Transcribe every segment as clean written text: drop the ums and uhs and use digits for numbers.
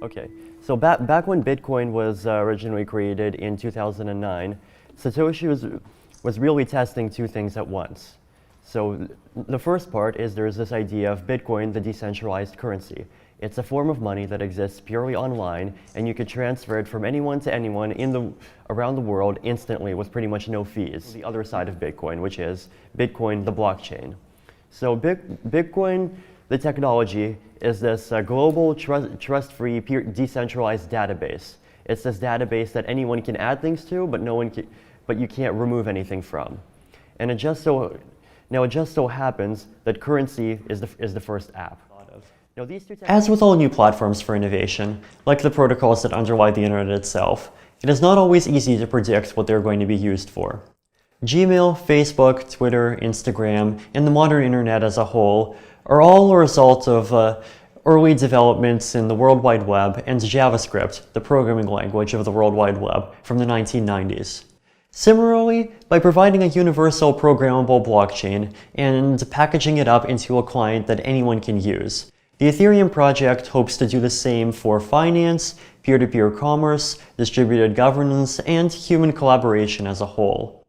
Okay, so back when Bitcoin was originally created in 2009, Satoshi was really testing two things at once. So the first part is there's this idea of Bitcoin, the decentralized currency. It's a form of money that exists purely online, and you could transfer it from anyone to anyone around the world instantly with pretty much no fees. The other side of Bitcoin, which is Bitcoin, the blockchain. So Bitcoin, the technology, is this global trust-free, decentralized database. It's this database that anyone can add things to, but you can't remove anything from. And it just so happens that currency is the first app. As with all new platforms for innovation, like the protocols that underlie the internet itself, it is not always easy to predict what they're going to be used for. Gmail, Facebook, Twitter, Instagram, and the modern internet as a whole are all a result of early developments in the World Wide Web and JavaScript, the programming language of the World Wide Web, from the 1990s. Similarly, by providing a universal programmable blockchain and packaging it up into a client that anyone can use, the Ethereum project hopes to do the same for finance, peer-to-peer commerce, distributed governance, and human collaboration as a whole.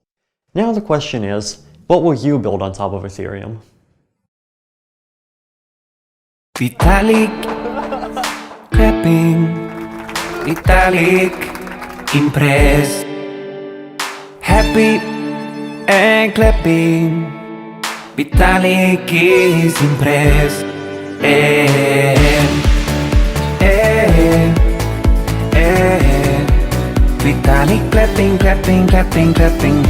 Now the question is, what will you build on top of Ethereum? Vitalik, clapping, Vitalik, impressed, happy and clapping, Vitalik is impressed. Vitalik clapping, clapping, clapping, clapping.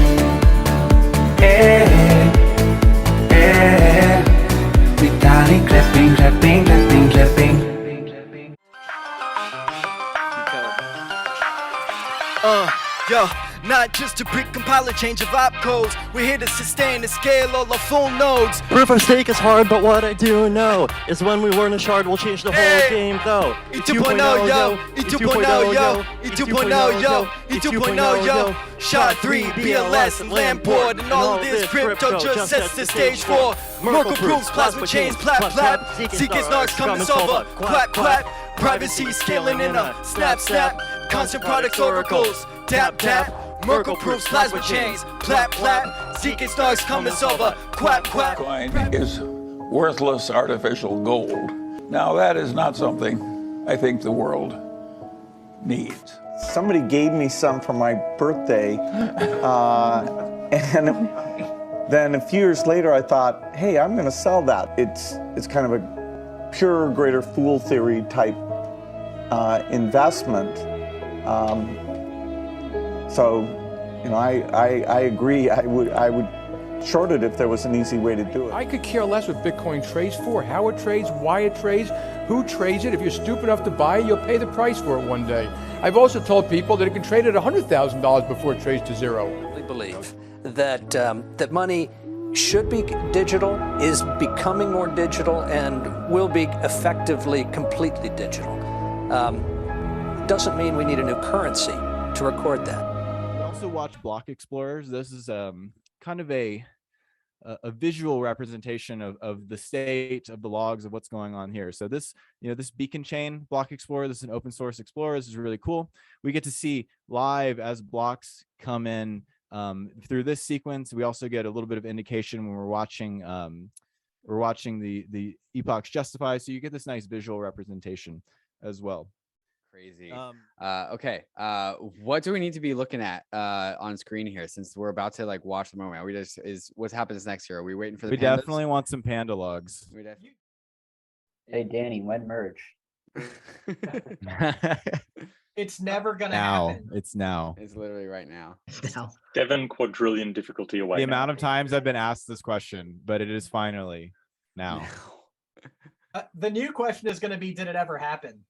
Vitalik clapping, clapping, clapping, clapping. Yo, not just to pre-compile a change of opcodes. We're here to sustain and scale all our full nodes. Proof of stake is hard, but what I do know is when we learn a shard, we'll change the whole game, though. E2.0, yo, E2.0, yo, E2.0, yo, E2.0, yo. Shard 3, BLS, and Lamport, and all of this crypto just sets the stage for Merkle proofs, plasma chains, plap, plap. Seekers, narcs, come and solve a clap, clap. Privacy scaling in a snap, snap. Constant products, oracles, tap, tap. Merkle proofs, plasma chains, plap, plap. Seekers, narcs, come and solve a quack, quack. Bitcoin is worthless artificial gold. Now that is not something I think the world needs. Somebody gave me some for my birthday, and then a few years later I thought, hey, I'm going to sell that. It's kind of a pure greater fool theory type investment. So, you know, I agree. I would short it if there was an easy way to do it. I could care less what Bitcoin trades for, how it trades, why it trades, who trades it. If you're stupid enough to buy it, you'll pay the price for it one day. I've also told people that it can trade at $100,000 before it trades to zero. I believe that that money should be digital, is becoming more digital, and will be effectively completely digital. Doesn't mean we need a new currency to record that. We also watch block explorers. This is kind of a visual representation of the state of the logs of what's going on here. So this, this beacon chain block explorer, this is an open source explorer. This is really cool. We get to see live as blocks come in through this sequence. We also get a little bit of indication when we're watching the epochs justify. So you get this nice visual representation as well. Crazy. Okay. What do we need to be looking at on screen here, since we're about to like watch the moment? Are we just what happens next year? Are we waiting for the? We pandas? definitely want some panda logs. Hey Danny, when merge? It's never gonna happen. It's now. It's literally right now. 7 quadrillion difficulty away. The amount of times I've been asked this question, but it is finally now. The new question is going to be, did it ever happen?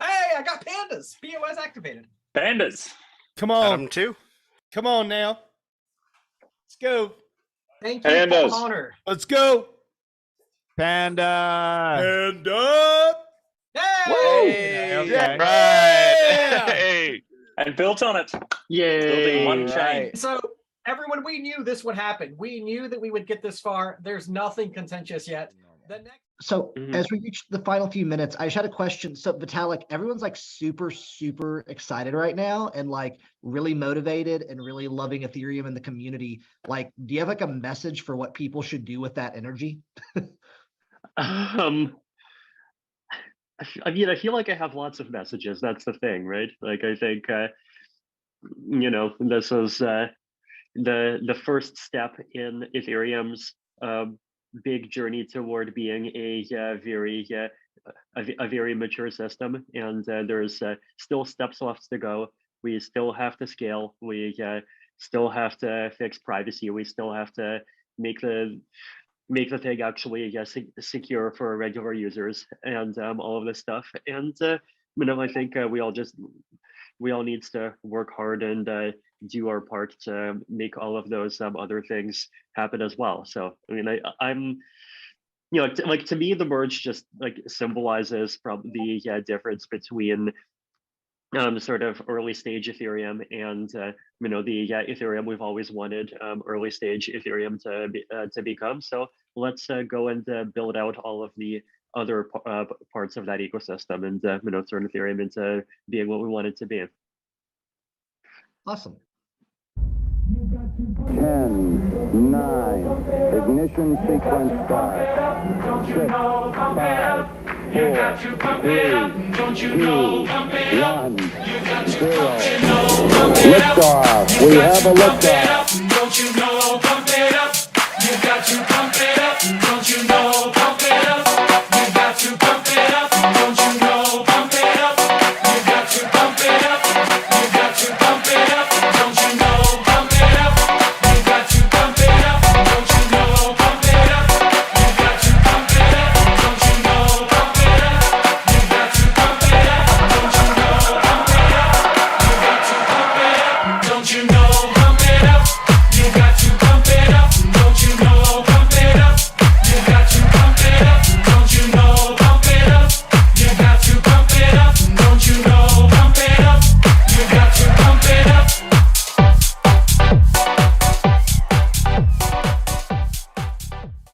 Hey, I got pandas. POS activated. Pandas. Come on. Got 'em too. Come on now. Let's go. Thank you, Pandas. Paul Honor. Let's go. Panda. Panda. Hey! Okay. Right. Hey. And built on it. Yay. Building one chain. So everyone, we knew this would happen. We knew that we would get this far. There's nothing contentious yet. The next So as we reach the final few minutes, I just had a question. So Vitalik, everyone's like super, super excited right now and like really motivated and really loving Ethereum and the community. Like, do you have like a message for what people should do with that energy? I mean, I feel like I have lots of messages. That's the thing, right? Like, I think, this is the first step in Ethereum's big journey toward being a very mature system, and there's still steps left to go. We still have to scale. We still have to fix privacy. We still have to make the thing actually secure for regular users, and all of this stuff. And I think we all need to work hard and do our part to make all of those other things happen as well. So I mean, I'm to me, the merge just like symbolizes probably the difference between sort of early stage Ethereum and the Ethereum we've always wanted early stage Ethereum to become. So let's go and build out all of the other parts of that ecosystem and turn Ethereum into being what we want it to be. Awesome. 10, 9, ignition sequence start. 6, 5, 4, 3, 2, 1, 0. Liftoff. We have a liftoff.